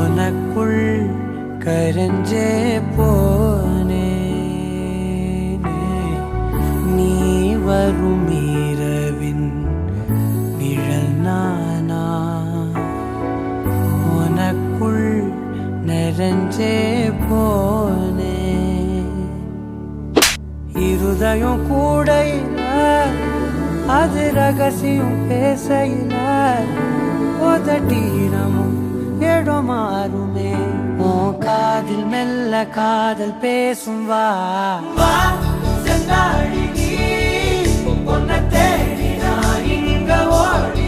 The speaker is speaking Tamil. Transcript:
உனக்குள் கரைஞ்சே போனே நீ வரும் இரவின் நிழல் நானா உனக்குள் நிறைஞ்சே போனே இருதயம் கூடையில அது ரகசியம் பேசையில உதட்டீரமும் இடம் மாறுமே உன் காதில் மெல்ல காதல் பேசும் வா செந்தாழி நீ உன்னை தேடி நான் இங்க ஓடி